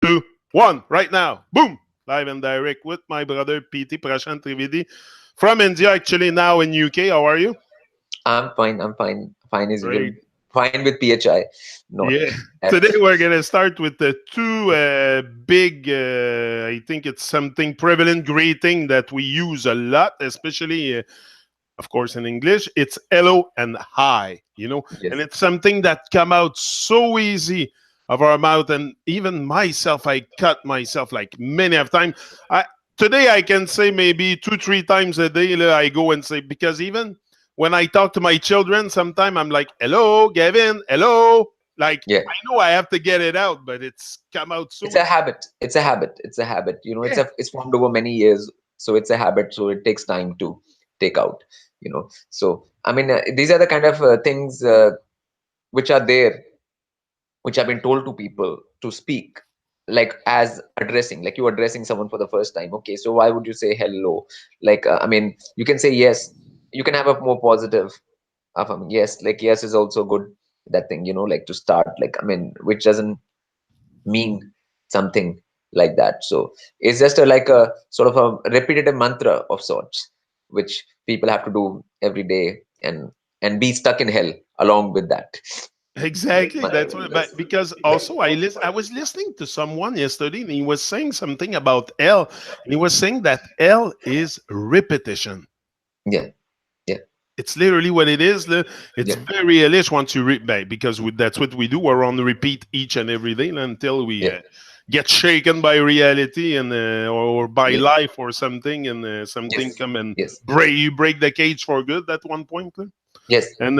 2, 1, right now. Boom! Live and direct with my brother PT Prashant Trivedi from India, actually now in UK. How are you? I'm fine. I'm fine. Fine is Great. even fine with PHI. Not Yeah. Today F. we're gonna start with the two big. I think it's something prevalent greeting that we use a lot, especially, of course, in English. It's hello and hi. And Yes. it's something that come out so easy of our mouth, and even myself, I cut myself like many of time. Today I can say maybe 2-3 times a day. I go and say, because even when I talk to my children, sometimes I'm like, hello, Gavin, hello. Like, Yeah. I know I have to get it out, but it's come out so It's a habit. It's a habit. It's a habit. yeah. It's formed over many years. So it's a habit. So it takes time to take out. So I mean, these are the kind of things which are there, which have been told to people to speak, like as addressing, like you addressing someone for the first time. Okay, so why would you say hello? Like, I mean, you can say yes. You can have a more positive yes, like yes is also good. That thing, like to start, like, I mean, which doesn't mean something like that. So it's just like a sort of a repetitive mantra of sorts, which people have to do every day, and be stuck in hell along with that. Like Exactly. That's what. But because also I was listening to someone yesterday, and he was saying something about L, and he was saying that L is repetition. yeah, yeah, It's literally what it is. It's yeah, very hellish once you read back, because that's what we do. We're on repeat each and every day until we yeah, get shaken by reality and or by yeah, life or something, and something yes, come and yes, break the cage for good at one point. yes, And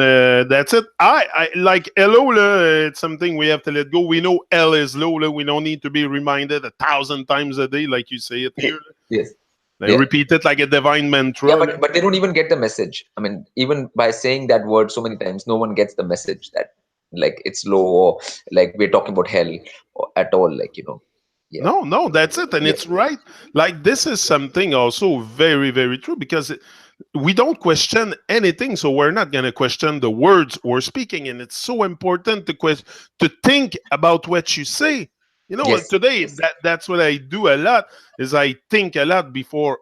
that's it. I like hello. It's something we have to let go. We know L is low. We don't need to be reminded 1,000 times a day, like you say it here. yes, Like, yeah. repeat it like a divine Yeah, mantra. but they don't even get the message. I mean, even by saying that word so many times, no one gets the message that, like, it's low, or like we're talking about hell, or at all. Like, yeah, No, that's it, and yeah, it's right. Like, this is something also very, very true, because we don't question anything, so we're not going to question the words we're speaking, and it's so important to think about what you say. yes, Today yes, that's what I do a lot. Is I think a lot before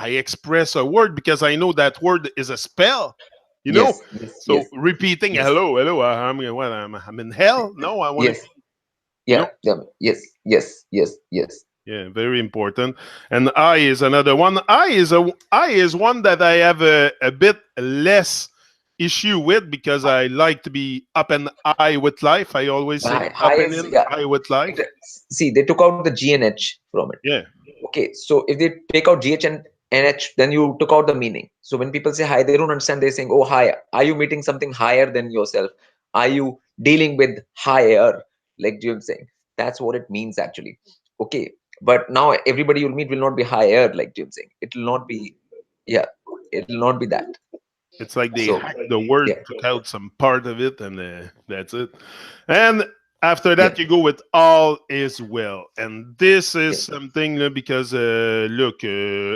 I express a word, because I know that word is a spell. You know, yes, yes, so yes, repeating yes, hello, hello. I'm in hell. No, I want to. yes, You know, yeah, yeah, yes, yes, yes, yes, Yeah, very important. And I is another one. I is one that I have a bit less issue with, because I like to be up and I with life. I always say high up and is, in yeah. I with life. See, they took out the G and H from it. Yeah. Okay, so if they take out GH and NH, then you took out the meaning. So when people say hi, they don't understand. They're saying, oh, hi. Are you meeting something higher than yourself? Are you dealing with higher? Like Jim saying, that's what it means actually. Okay, but now everybody you'll meet will not be higher, like Jim saying. It will not be, yeah, it will not be that. It's like they So, hacked the word, yeah, took out some part of it, and that's it. And after yeah, that, you go with all is well. And this is yeah, something, because, look,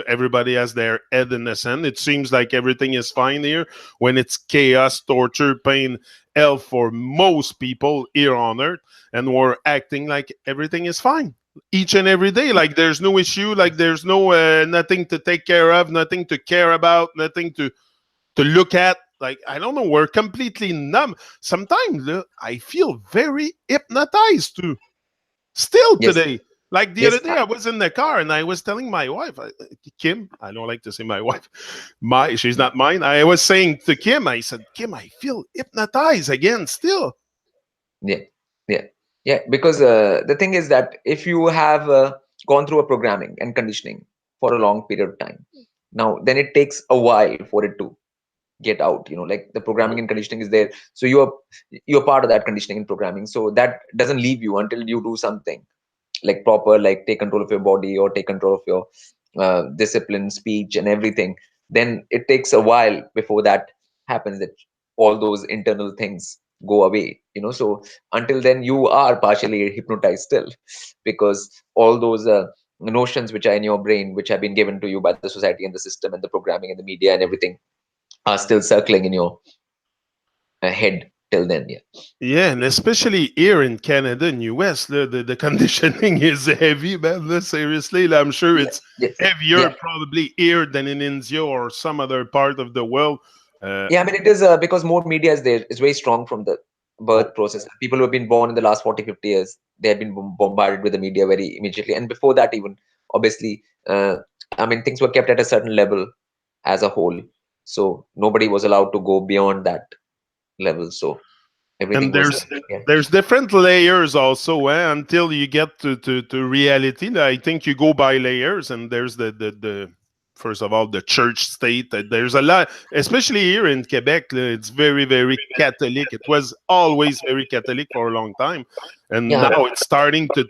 everybody has their head in the sand. It seems like everything is fine here when it's chaos, torture, pain, hell for most people here on earth. And we're acting like everything is fine each and every day. Like there's no issue, like there's no nothing to take care of, nothing to care about, nothing to look at. Like, I don't know, we're completely numb. Sometimes I feel very hypnotized too. Still yes, today. Like the other yes, day, I was in the car and I was telling my wife, Kim, I don't like to say my wife, she's not mine. I was saying to Kim, I said, Kim, I feel hypnotized again still. yeah, yeah, yeah. Because the thing is that if you have gone through a programming and conditioning for a long period of time, now then it takes a while for it to get out. Like the programming and conditioning is there, so you're part of that conditioning and programming. So that doesn't leave you until you do something like proper, like take control of your body or take control of your discipline, speech, and everything. Then it takes a while before that happens, that all those internal things go away. So until then you are partially hypnotized still, because all those notions which are in your brain, which have been given to you by the society and the system and the programming and the media and everything, are still circling in your head. till then. Yeah. Yeah, and especially here in Canada and US, the conditioning is heavy, man. Seriously, I'm sure Yeah. it's Yes. heavier Yeah. probably here than in India or some other part of the world. Uh, Yeah, I mean, it is because more media is there. It's very strong from the oh, birth process. People who have been born in the last 40, 50 years, they have been bombarded with the media very immediately. And before that, even, obviously, I mean, things were kept at a certain level as a whole. So nobody was allowed to go beyond that level. So and everything was, yeah. there's different layers also, until you get to reality. I think you go by layers, and there's the first of all the church state. There's a lot, especially here in Quebec. It's very very Catholic. It was always very Catholic for a long time, and Yeah. now it's starting to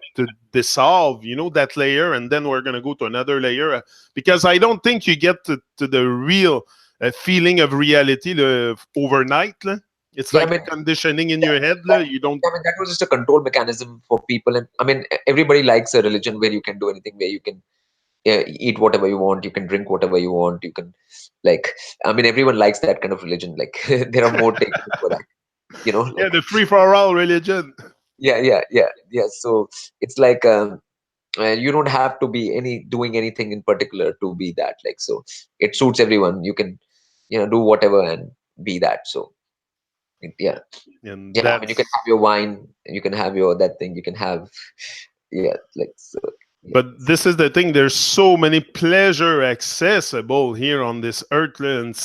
dissolve. That layer, and then we're gonna go to another layer, because I don't think you get to the real feeling of reality overnight. It's Yeah, I like mean, a conditioning in that, your head. that, You don't. I mean, that was just a control mechanism for people. And I mean, everybody likes a religion where you can do anything, where you can eat whatever you want, you can drink whatever you want, you can, like, I mean, everyone likes that kind of religion. Like, there are more takes for that, Yeah, like, the free for all religion. yeah, yeah, yeah, yeah. So it's like, you don't have to be doing anything in particular to be that. Like, so it suits everyone. You can, do whatever and be that. So yeah, And yeah. I mean, you can that's. have your wine, you can have your that thing, you can have, yeah, like, so yeah. But this is the thing. There's so many pleasure accessible here on this earth, and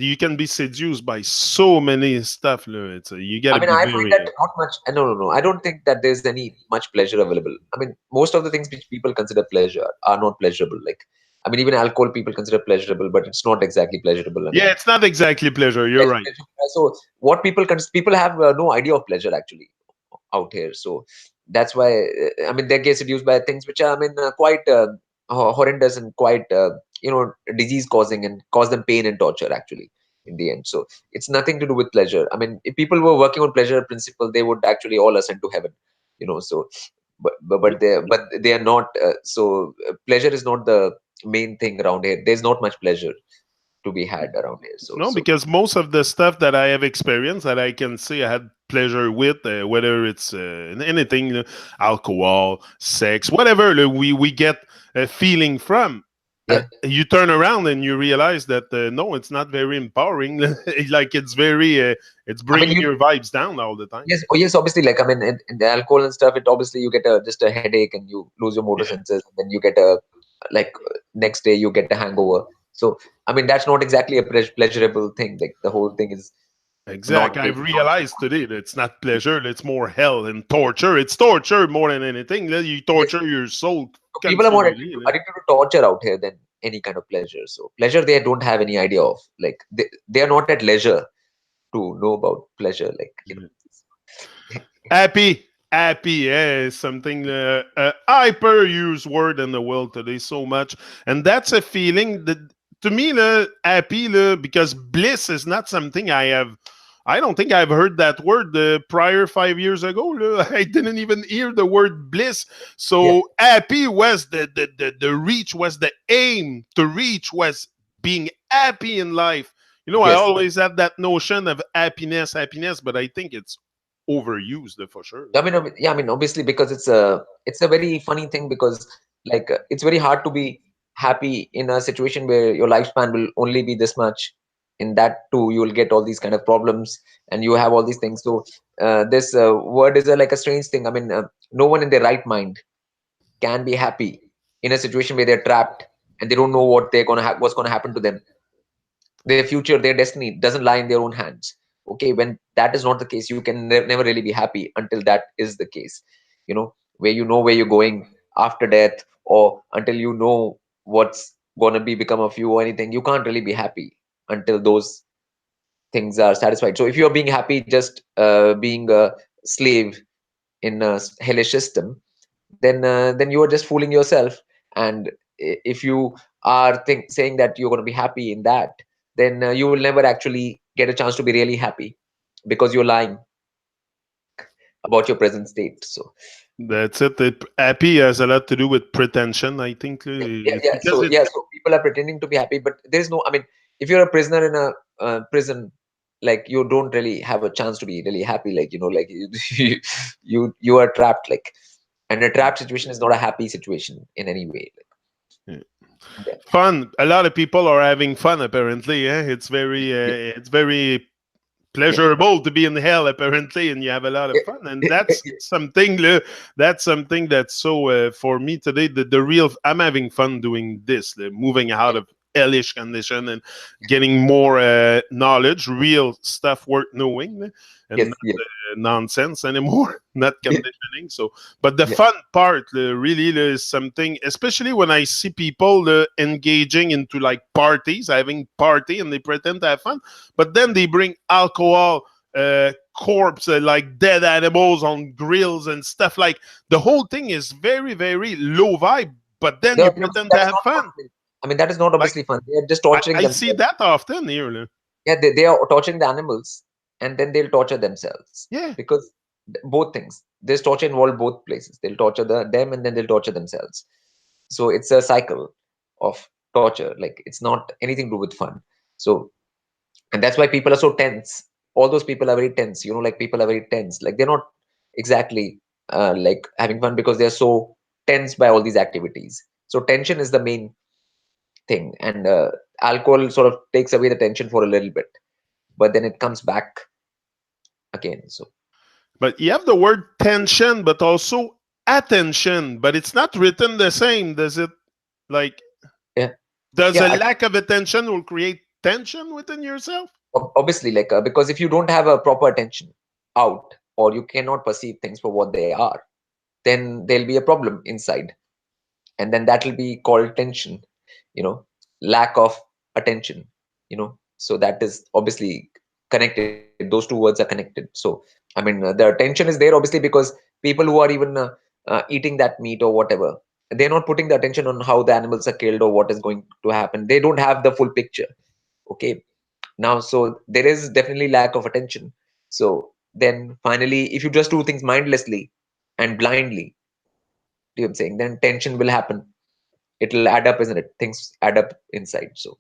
you can be seduced by so many stuff. You got I to mean, be I find that very. not much. No, no, no. I don't think that there's any much pleasure available. I mean, most of the things which people consider pleasure are not pleasurable. Like, I mean, even alcohol people consider pleasurable, but it's not exactly pleasurable. I Yeah, mean, it's not exactly pleasure. You're right. so what people have no idea of pleasure actually out here. So that's why, I mean, they get seduced by things which are, I mean, quite horrendous and quite, disease causing, and cause them pain and torture actually in the end. So it's nothing to do with pleasure. I mean, if people were working on pleasure principle, they would actually all ascend to heaven. So, but they are not. So pleasure is not the main thing around here. There's not much pleasure to be had around here. So No, so because most of the stuff that I have experienced that I can say I had pleasure with, whether it's anything, alcohol, sex, whatever, we get a feeling from. yeah. You turn around and you realize that no, it's not very empowering. Like it's I mean, bringing your vibes down all the time. yes, oh yes, obviously, like, I mean, in the alcohol and stuff, it obviously you get just a headache and you lose your motor Yeah, senses, and then you get a, like, next day you get a hangover. So I mean, that's not exactly a pleasurable thing. Like, the whole thing is exact. not I've not. realized today that it's not pleasure; it's more hell and torture. It's torture more than anything. You Yes, torture your soul people are more continually. addicted to torture out here than any kind of pleasure. So pleasure they don't have any idea of. Like, they are not at leisure to know about pleasure. Like, Happy, something hyper used word in the world today so much, and that's a feeling that to me, happy, because bliss is not something I have. I don't think I've heard that word prior 5 years ago. I didn't even hear the word bliss. yeah, So happy was the reach, was the aim to reach, was being happy in life. I yes. always had that notion of happiness, but I think it's overused for sure. I mean, yeah, I mean, obviously, because it's a very funny thing, because, like, it's very hard to be happy in a situation where your lifespan will only be this much. In that too, you will get all these kind of problems, and you have all these things. So this word is like a strange thing. I mean, no one in their right mind can be happy in a situation where they're trapped and they don't know what's gonna happen to them. Their future, their destiny doesn't lie in their own hands. Okay, when that is not the case, you can never really be happy until that is the case. Where you know where you're going after death, or until you know what's going to be become of you or anything, you can't really be happy until those things are satisfied. So if you're being happy just being a slave in a hellish system, then you are just fooling yourself. And if you are saying that you're going to be happy in that, then you will never actually get a chance to be really happy, because you're lying about your present state. So That's it. Happy has a lot to do with pretension, I think. yeah, yeah, It's yeah. because So it. yeah, so people are pretending to be happy, but there's no. I mean, if you're a prisoner in a prison, like you don't really have a chance to be really happy, like, like you are trapped, like, and a trapped situation is not a happy situation in any way, Yeah. like, yeah. Fun. A lot of people are having fun. Apparently, it's very Yeah. pleasurable to be in hell, apparently, and you have a lot of Yeah. fun. And that's something that's so for me today. The real I'm having fun doing this, moving out of hellish condition and getting more knowledge, real stuff worth knowing, and Yes, yes, nonsense anymore, not yeah, conditioning. So, but the yeah, fun part really is something, especially when I see people engaging into like parties, having party, and they pretend to have fun, but then they bring alcohol, corpse, like dead animals on grills and stuff. Like the whole thing is very, very low vibe. But then no, you no, pretend to that is have not fun. fun. I mean, that is not Like obviously fun. They are just torturing I see themselves. that often here. Yeah, they are torturing the animals, and then they'll torture themselves, Yeah. because both things, there's torture involved both places. They'll torture them, and then they'll torture themselves. So it's a cycle of torture. Like, it's not anything to do with fun. So, and that's why people are so tense. All those people are very tense, like, people are very tense, like, they're not exactly like having fun, because they're so tense by all these activities. So tension is the main thing, and alcohol sort of takes away the tension for a little bit, but then it comes back again. So But you have the word tension, but also attention, but it's not written the same, does it? Like, yeah, does yeah, a lack of attention will create tension within yourself? obviously, like, because if you don't have a proper attention out, or you cannot perceive things for what they are, then there'll be a problem inside, and then that will be called tension, you know lack of attention, so that is obviously connected. Those two words are connected. So, I mean, the tension is there, obviously, because people who are even eating that meat or whatever, they're not putting the attention on how the animals are killed or what is going to happen. They don't have the full picture. Okay, now, so there is definitely lack of attention. So then finally, if you just do things mindlessly and blindly, you know what I'm saying, then tension will happen. It'll add up, isn't it? Things add up inside. So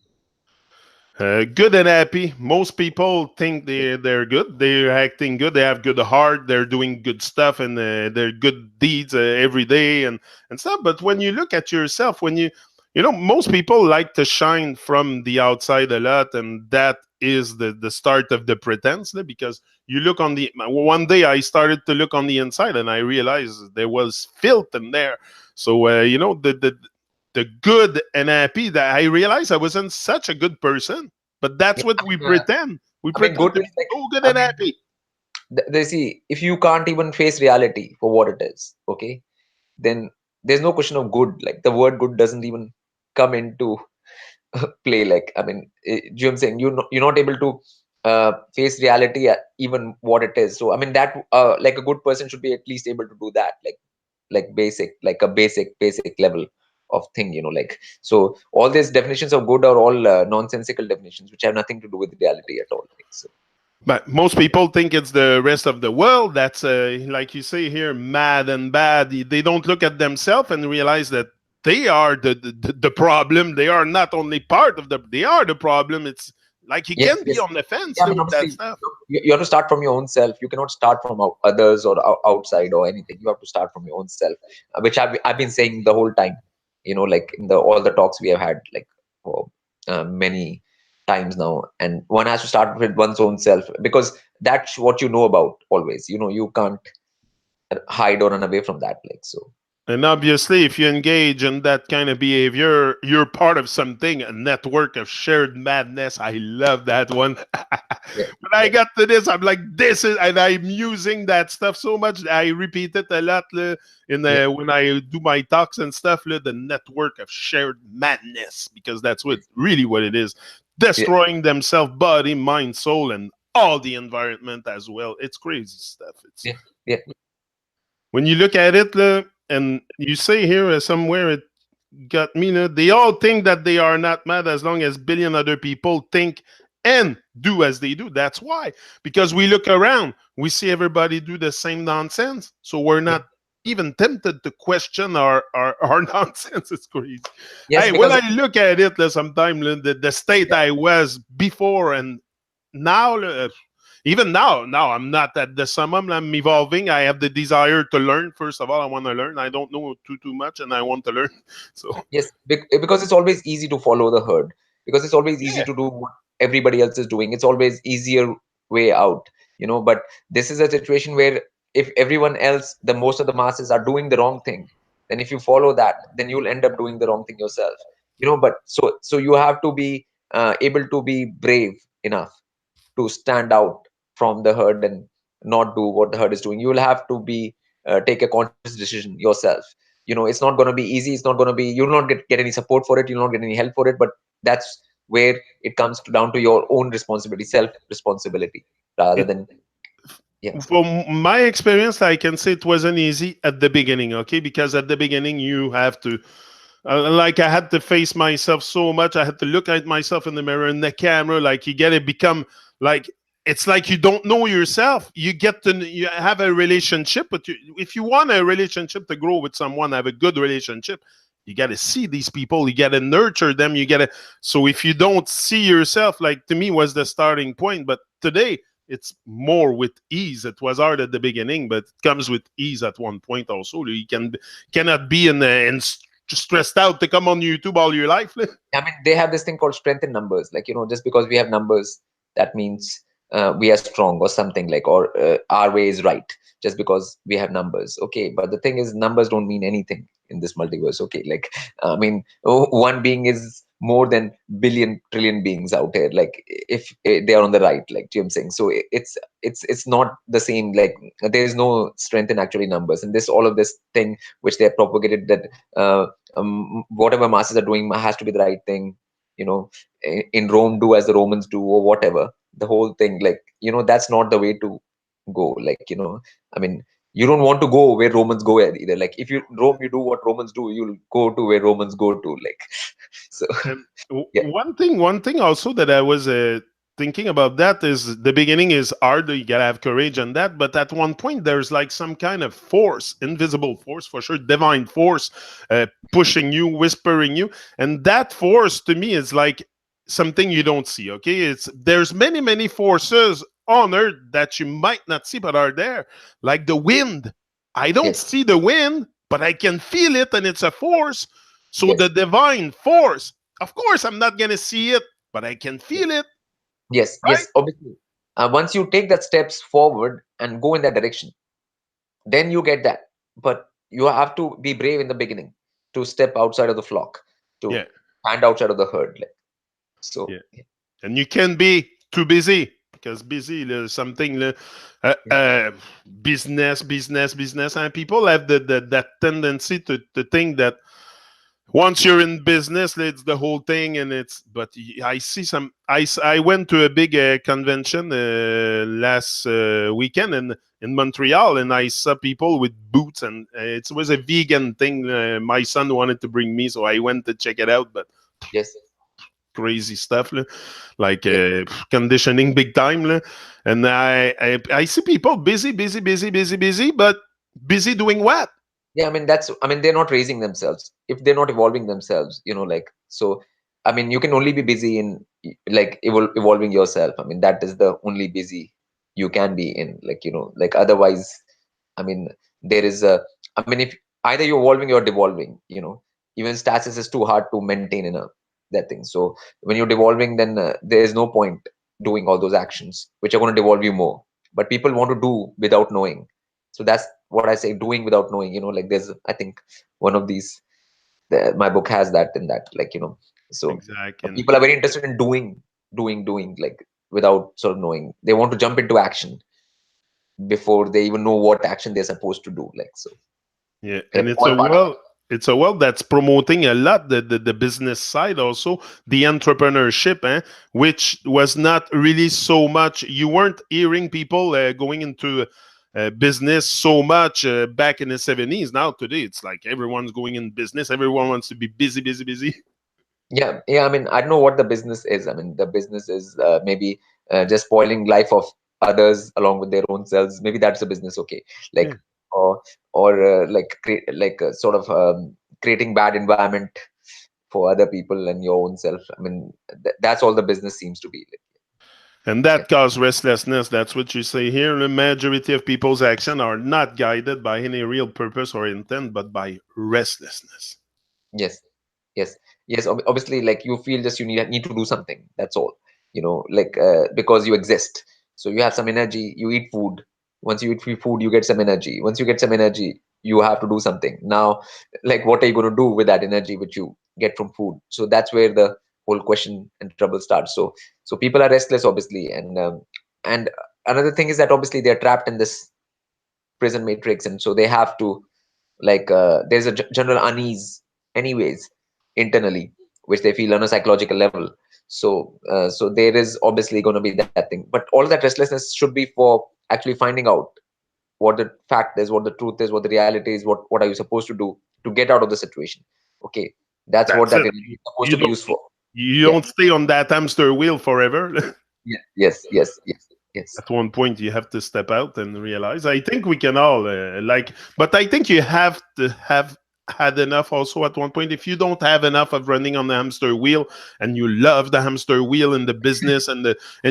Good and happy. Most people think yeah, they're good. They're acting good. They have good heart. They're doing good stuff, and they're good deeds every day and stuff. But when you look at yourself, when most people like to shine from the outside a lot, and that is the start of the pretense. Because you look on the one day I started to look on the inside, and I realized there was filth in there. So the good and happy, that I realized I wasn't such a good person. But that's yeah. what we pretend. We I mean, pretend good to is be like, so good I and mean, happy. they see, if you can't even face reality for what it is, okay, then there's no question of good. Like, the word good doesn't even come into play. Like, I mean, you know what I'm saying, you're not able to face reality, even what it is. So I mean, that like, a good person should be at least able to do that, like basic, like a basic level of thing, like. So all these definitions of good are all nonsensical definitions, which have nothing to do with reality at all, like, so But most people think it's the rest of the world that's, like you say here, mad and bad. They don't look at themselves and realize that they are the problem. They are not only part of they are the problem. It's like you yes, can be yes. on the fence Yeah, I mean, with that obviously, stuff. you have to start from your own self. You cannot start from others or outside or anything. You have to start from your own self, which I've been saying the whole time. Like, in the all the talks we have had, like, for many times now. And one has to start with one's own self, because that's what you know about always. You can't hide or run away from that. Like, so. And obviously, if you engage in that kind of behavior, you're part of something, a network of shared madness. I love that one. Yeah, When I yeah, got to this, I'm like, this is, and I'm using that stuff so much. I repeat it a lot yeah, when I do my talks and stuff. The network of shared madness, because that's really what it is, yeah, destroying themselves, body, mind, soul, and all the environment as well. It's crazy stuff. It's yeah, yeah, when you look at it, and you say here somewhere it got me. They all think that they are not mad as long as billion other people think and do as they do. That's why. Because we look around, we see everybody do the same nonsense. So we're yeah. not even tempted to question our nonsense. It's crazy. Yes, Hey, when because I look at it, sometimes the state yeah, I was before and now, even now I'm not at the summum. I'm evolving. I have the desire to learn. First of all, I want to learn. I don't know too much, and I want to learn. So Yes, because it's always easy to follow the herd, because it's always easy yeah, to do what everybody else is doing. It's always easier way out, But this is a situation where if everyone else, the most of the masses are doing the wrong thing, then if you follow that, then you'll end up doing the wrong thing yourself. But so you have to be able to be brave enough to stand out from the herd and not do what the herd is doing. You will have to be take a conscious decision yourself. It's not going to be easy. It's not going to be. You'll not get any support for it. You'll not get any help for it. But that's where it comes to down to your own responsibility, self responsibility, rather it than yeah. from my experience, I can say it wasn't easy at the beginning. Okay, because at the beginning you have to. Like I had to face myself so much. I had to look at myself in the mirror in the camera. Like you get to become like it's like you don't know yourself. You have a relationship, but if you want a relationship to grow with someone, have a good relationship. You got to see these people. You got to nurture them. You got to. So if you don't see yourself, like to me was the starting point. But today it's more with ease. It was hard at the beginning, but it comes with ease at one point also. You cannot be in stressed out to come on YouTube all your life. I mean, they have this thing called strength in numbers. Like, just because we have numbers, that means we are strong or something like, or our way is right just because we have numbers. Okay. But the thing is, numbers don't mean anything in this multiverse. Okay. Like, I mean, one being is more than billion trillion beings out here. Like, if they are on the right, like Jim saying. So it's not the same. Like, there is no strength in actually numbers. And this, all of this thing which they have propagated, that whatever masses are doing has to be the right thing. you know in Rome, do as the Romans do, or whatever, the whole thing, like, that's not the way to go. Like, I mean, you don't want to go where Romans go either. Like, if you Rome, you do what Romans do, you'll go to where Romans go to, like. So And yeah. one thing also that I was thinking about that is the beginning is hard. You gotta have courage and that, but at one point there's like some kind of force, invisible force for sure, divine force, pushing you, whispering you, and that force to me is like something you don't see. Okay, there's many forces on Earth that you might not see but are there, like the wind. I don't Yes. see the wind, but I can feel it, and it's a force. So the Yes. divine force, of course, I'm not gonna see it, but I can feel it, Yes. right? Yes. Obviously, once you take that steps forward and go in that direction, then you get that. But you have to be brave in the beginning to step outside of the flock, to Yeah, stand outside of the herd. Like, so yeah. And you can be too busy because busy is something yeah. business, and people have that tendency to think that once you're in business, it's the whole thing, and it's. But I see some. I went to a big convention last weekend in Montreal, and I saw people with boots, and it was a vegan thing. My son wanted to bring me, so I went to check it out. But Yes. crazy stuff, like Yes. conditioning big time, and I see people busy, but busy doing what? Yeah, I mean, they're not raising themselves if they're not evolving themselves, like. So I mean, you can only be busy in, like, evolving yourself. I mean, that is the only busy you can be in, like, like, otherwise, I mean, there is a I mean, if either you're evolving or devolving, even status is too hard to maintain in a that thing. So when you're devolving, then there is no point doing all those actions which are going to devolve you more. But people want to do without knowing. So that's what I say, doing without knowing. Like, there's, I think, one of these, my book has that in that, like, so Exactly. And people are very interested in doing, like, without sort of knowing. They want to jump into action before they even know what action they're supposed to do, like. So yeah, they're and it's all a part of well, it's a well that's promoting a lot the business side also, the entrepreneurship, which was not really so much. You weren't hearing people going into business so much back in the 70s. Now today, it's like everyone's going in business. Everyone wants to be busy. Yeah. I mean, I don't know what the business is. I mean, the business is maybe just spoiling life of others along with their own selves. Maybe that's a business. Okay. Like, Yeah, or like create, like, sort of creating bad environment for other people and your own self. I mean, that's all the business seems to be like. And Yeah. that causes restlessness. That's what you say here. The majority of people's action are not guided by any real purpose or intent, but by restlessness. Yes. Yes. Yes. Obviously, like you feel just you need to do something. That's all. Like because you exist. So you have some energy. You eat food. Once you eat free food, you get some energy. Once you get some energy, you have to do something. Now, like, what are you going to do with that energy which you get from food? So that's where the whole question and trouble starts. So people are restless, obviously, and another thing is that obviously they're trapped in this prison matrix, and so they have to, like, there's a general unease anyways internally, which they feel on a psychological level. So there is obviously going to be that thing, but all that restlessness should be for actually finding out what the fact is, what the truth is, what the reality is, what are you supposed to do to get out of the situation. Okay, that's what That's that it. energy is supposed You to be don't used for. you Yeah. don't stay on that hamster wheel forever. Yeah. Yes, yes, yes, yes. At one point, you have to step out and realize. I think we can all but I think you have to have had enough also at one point. If you don't have enough of running on the hamster wheel and you love the hamster wheel and the business and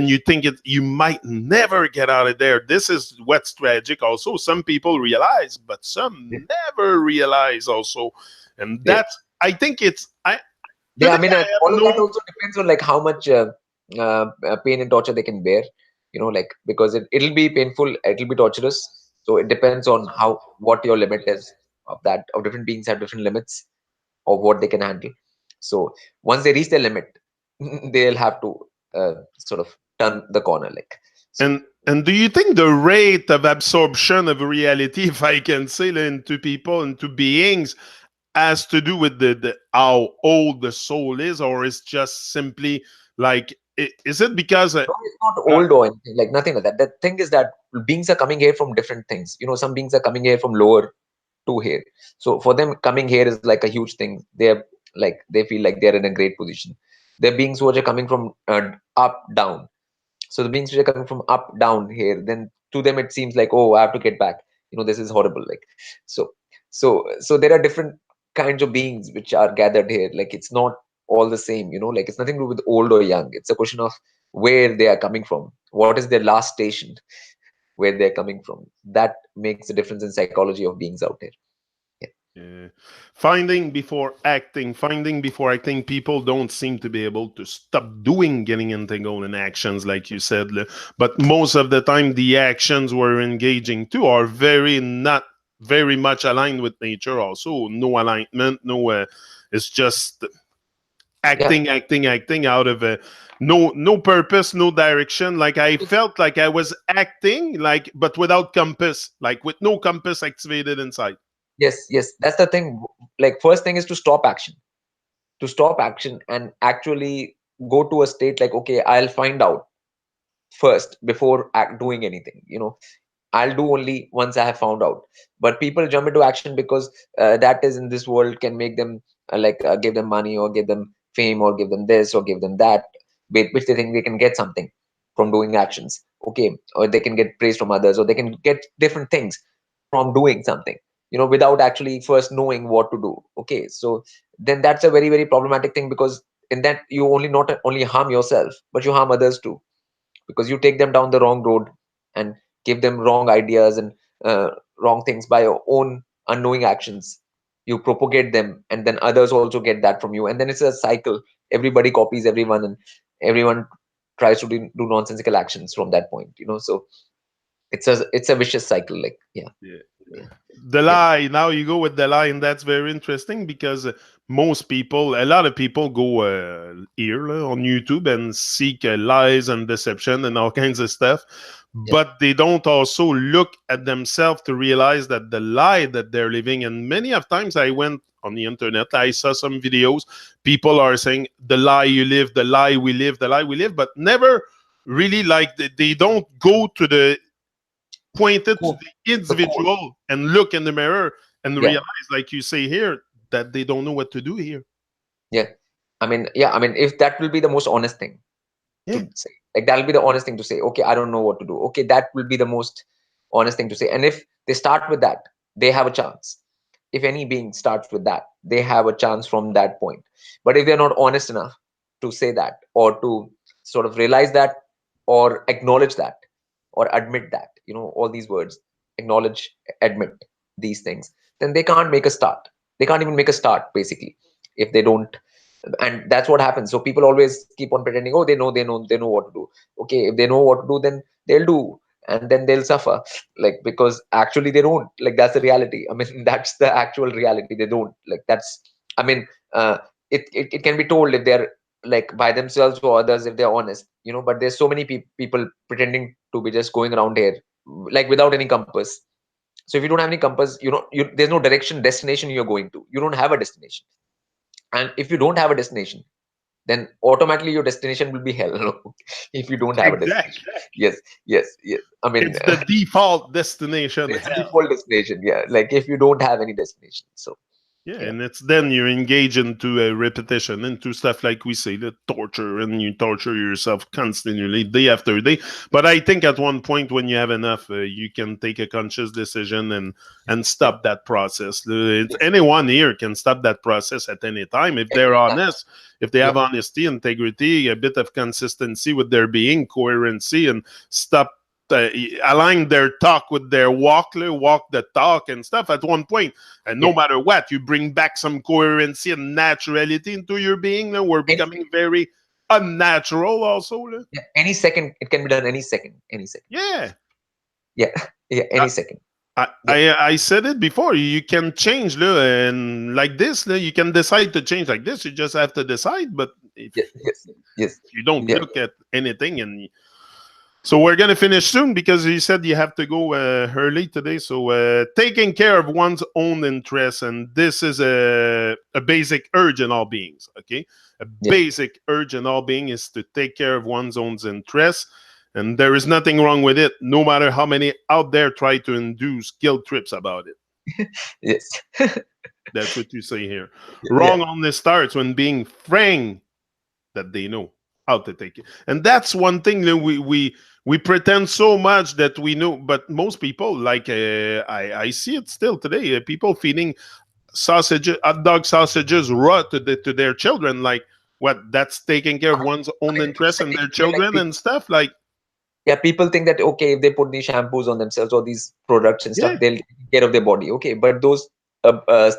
you think you might never get out of there. This is what's tragic also. Some people realize, but Yeah, some never realize also. And yeah. that's I think it's I Yeah, today I mean, I have all of no. that also depends on like how much pain and torture they can bear. Like, because it'll be painful, it'll be torturous. So it depends on what your limit is of that. Of different beings have different limits of what they can handle. So once they reach their limit, they'll have to sort of turn the corner. Like, so And do you think the rate of absorption of reality, if I can say, into people, into beings, has to do with the how old the soul is, or is just simply like is it because no, it's not uh, old or anything, like nothing like that. The thing is that beings are coming here from different things. Some beings are coming here from lower to here. So for them, coming here is like a huge thing. They're like, they feel like they're in a great position. They're beings who are coming from up down. So the beings which are coming from up down here, then to them it seems like, oh, I have to get back. This is horrible. Like, so there are different kinds of beings which are gathered here. Like, it's not all the same. Like, it's nothing to do with old or young. It's a question of where they are coming from. What is their last station? Where they're coming from. That makes a difference in psychology of beings out there. Yeah. uh, finding before acting, people don't seem to be able to stop doing getting entangled in actions, like you said. But most of the time, the actions we're engaging to are very not very much aligned with nature. Also, no alignment, no. It's just Yeah. acting out of no purpose, no direction. Like I felt like I was acting, like but without compass, like with no compass activated inside. Yes, yes, that's the thing. Like, first thing is to stop action. To stop action and actually go to a state like, okay, I'll find out first before doing anything. I'll do only once I have found out. But people jump into action because that is in this world can make them give them money or give them fame or give them this or give them that, which they think they can get something from doing actions. Okay, or they can get praise from others, or they can get different things from doing something. Without actually first knowing what to do. Okay, so then that's a very, very problematic thing, because in that you only not only harm yourself, but you harm others too, because you take them down the wrong road and give them wrong ideas and wrong things by your own unknowing actions. You propagate them, and then others also get that from you, and then it's a cycle. Everybody copies everyone, and everyone tries to do nonsensical actions from that point. So it's a vicious cycle. Like, yeah, Yeah. yeah, The yeah, lie. Now you go with the lie, and that's very interesting because a lot of people go here on YouTube and seek lies and deception and all kinds of stuff, yeah, but they don't also look at themselves to realize that the lie that they're living. And many of times I went on the internet, I saw some videos. People are saying the lie you live, the lie we live, the lie we live, but never really like they don't go to the pointed to cool. the The core. individual and look in the mirror and Yeah, realize, like you say here, that they don't know what to do here. yeah. I mean, if that will be the most honest thing Yeah. to say, like, that'll be the honest thing to say, okay, I don't know what to do. Okay, that will be the most honest thing to say. And if they start with that, they have a chance. If any being starts with that, they have a chance from that point. But if they're not honest enough to say that, or to sort of realize that, or acknowledge that, or admit that, all these words, acknowledge, admit these things, then they can't make a start. They can't even make a start, basically, if they don't. And that's what happens. So people always keep on pretending, oh, they know what to do. Okay, if they know what to do, then they'll do, and then they'll suffer, like, because actually they don't. Like, that's the reality. I mean, that's the actual reality. They don't. Like, that's, I mean, it can be told if they're like by themselves or others, if they're honest, but there's so many people pretending to be just going around here, like, without any compass. So if you don't have any compass, there's no direction, destination you're going to. You don't have a destination. And if you don't have a destination, then automatically your destination will be hell. If you don't have a destination. Exactly. Yes, yes, yes. I mean, It's the default destination, it's a hell. default destination. Yeah, like, if you don't have any destination. So Yeah, yeah. and it's then you engage into a repetition, into stuff like we say, the torture, and you torture yourself constantly, day after day. But I think at one point when you have enough, you can take a conscious decision and Yeah. stop that process. Yes. Anyone here can stop that process at any time if they're Every time. honest, if they Yeah. have honesty, integrity, a bit of consistency with their being, coherency, and stop. Align their talk with their walk the talk and stuff at one point. And no Yeah. matter what, you bring back some coherency and naturality into your being. We're Any, becoming very unnatural also. yeah. Any second, it can be done. Any second. Any second. Yeah. Yeah. Yeah. I, Any second. I, Yeah. I said it before. You can change, and like this, you can decide to change like this. You just have to decide. But if Yes. Yes. Yes. you don't Yeah. look at anything, and so we're gonna finish soon because you said you have to go early today. So taking care of one's own interests, and this is a basic urge in all beings. Okay, a Yeah. basic urge in all beings is to take care of one's own interests, and there is nothing wrong with it. No matter how many out there try to induce guilt trips about it. Yes. That's what you say here. Yeah. Wrong only starts when being frank that they know how to take it. And that's one thing that we pretend so much that we know, but most people, like I see it still today, people feeding sausages, hot dog sausages raw to their children, like what, that's taking care I of mean, one's I own mean, it's interests like and their taking care, like, children and stuff, like, yeah, people think that, okay, if they put these shampoos on themselves or these products and yeah, stuff, they'll take care of their body. Okay, but those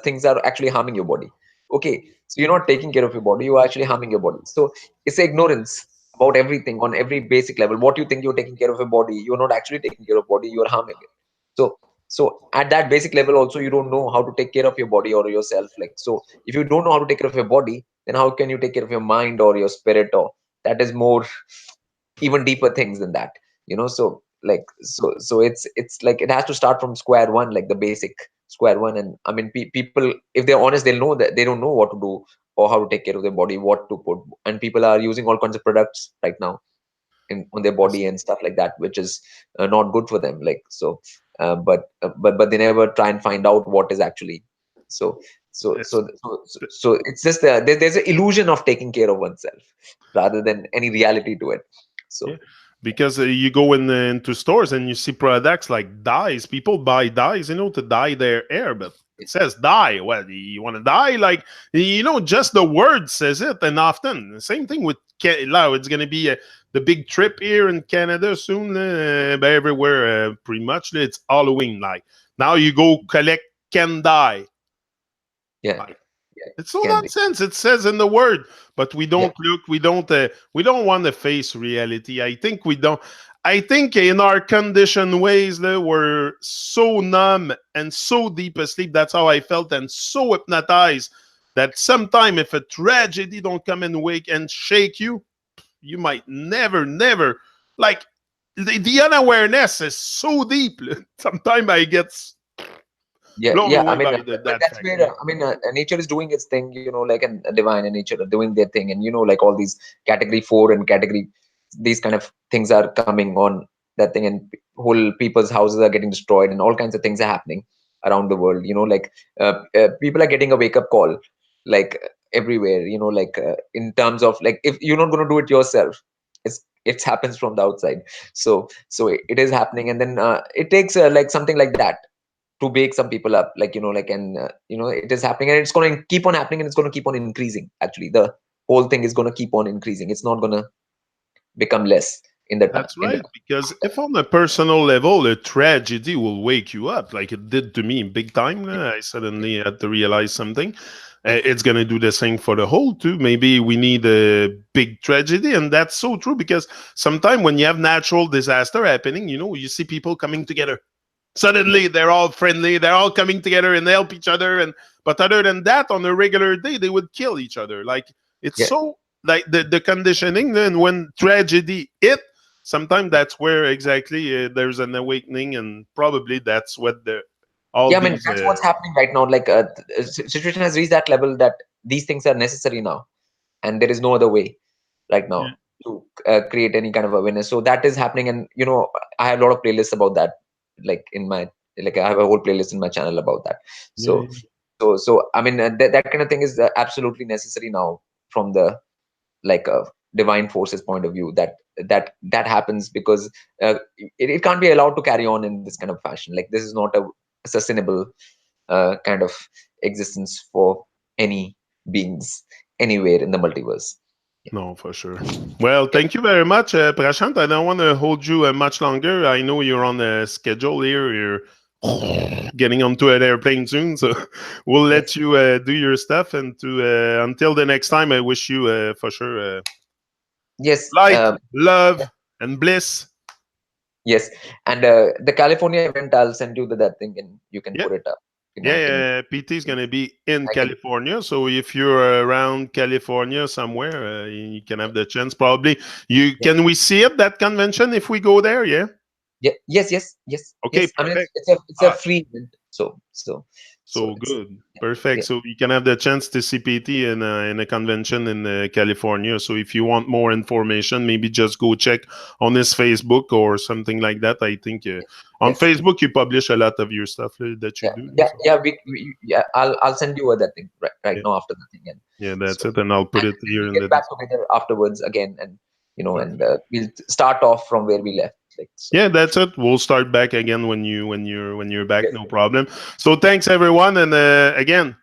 things are actually harming your body. Okay, so you're not taking care of your body, you are actually harming your body. So it's ignorance about everything on every basic level. What you think you're taking care of your body, you're not actually taking care of body, you are harming it. So at that basic level also, you don't know how to take care of your body or yourself. Like, so if you don't know how to take care of your body, then how can you take care of your mind or your spirit? Or that is more, even deeper things than that. So, like, so it's like, it has to start from square one, like the basic square one. And I mean, people, if they're honest, they'll know that they don't know what to do or how to take care of their body, what to put. And people are using all kinds of products right now on their yes, body and stuff like that, which is not good for them. Like, so but they never try and find out what is actually. So so yes, so so it's just there's an illusion of taking care of oneself rather than any reality to it. yeah. So Because you go into stores and you see products like dyes. People buy dyes, to dye their hair, but it says dye. Well, you want to dye? Like, just the word says it. And often, the same thing with now. It's going to be the big trip here in Canada soon, but everywhere, pretty much. It's Halloween. Like, now you go collect can dye. yeah, Like, yeah, it's no can be. nonsense. It says in the word, but we Yeah, don't look. We don't want to face reality. I think we don't. I think in our conditioned ways, we're so numb and so deep asleep. That's how I felt, and so hypnotized that sometime if a tragedy don't come and wake and shake you, you might never like the unawareness is so deep. Sometimes I get yeah, blown yeah. I away mean, by but that that's fact. where I mean, nature is doing its thing, like, and divine and nature are doing their thing, and like all these category 4 and category, these kind of things are coming on that thing, and whole people's houses are getting destroyed, and all kinds of things are happening around the world. Like, people are getting a wake up call, like, everywhere. Like, in terms of, like, if you're not going to do it yourself, it happens from the outside. So it is happening, and then it takes like something like that to wake some people up, like, like, and it is happening, and it's going to keep on happening, and it's going to keep on increasing. Actually, the whole thing is going to keep on increasing. It's not going to become less. in the time That's in the right. Because if on a personal level, a tragedy will wake you up, like it did to me big time, I suddenly had to realize something. It's going to do the same for the whole, too. Maybe we need a big tragedy. And that's so true because sometimes when you have natural disaster happening, you see people coming together. Suddenly they're all friendly, they're all coming together and they help each other. But other than that, on a regular day, they would kill each other. Like it's yeah. so like the conditioning. Then when tragedy hit, sometimes that's where exactly there's an awakening, and probably that's what the all Yeah, I mean, these. that's what's happening right now. Like, situation has reached that level that these things are necessary now, and there is no other way right Yeah, now to create any kind of awareness. So that is happening, and I have a lot of playlists about that. Like in my, like I have a whole playlist in my channel about that. yeah, So, so I mean, that kind of thing is absolutely necessary now from the, like, divine forces point of view, that happens because it can't be allowed to carry on in this kind of fashion. Like, this is not a sustainable kind of existence for any beings anywhere in the multiverse. Yeah. no, for sure. Well, Yeah. thank you very much, Prashant. I don't want to hold you much longer. I know you're on a schedule here. You're getting onto an airplane soon, so we'll let Yes. you do your stuff. And to until the next time, I wish you for sure Yes. light, Yeah. love, and bliss. Yes. And the California event, I'll send you that thing, and you can Yeah, put it up. yeah. Can you? PT is gonna be in I can. California, so if you're around California somewhere, you can have the chance. Probably you Yeah. can. We see it that convention if we go there. Yeah. Yeah. Yes. Yes. Yes. Okay. Yes. I mean, Perfect. it's a free event. So So it's, good. yeah. Perfect. Yeah. So you can have the chance to see PT in a convention in California. So if you want more information, maybe just go check on his Facebook or something like that. I think on Yes. Facebook you publish a lot of your stuff that you Yeah. do. Yeah. So Yeah. Yeah. I'll send you that thing right yeah, now after the thing, and yeah, so that's it. And I'll put and it here we'll in get the back description. together afterwards again, and and Perfect. we'll start off from where we left. Like so. Yeah, that's it. We'll start back again when you're back. Yes. No problem. So thanks everyone, and again,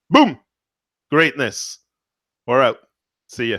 boom, greatness. We're out. See ya.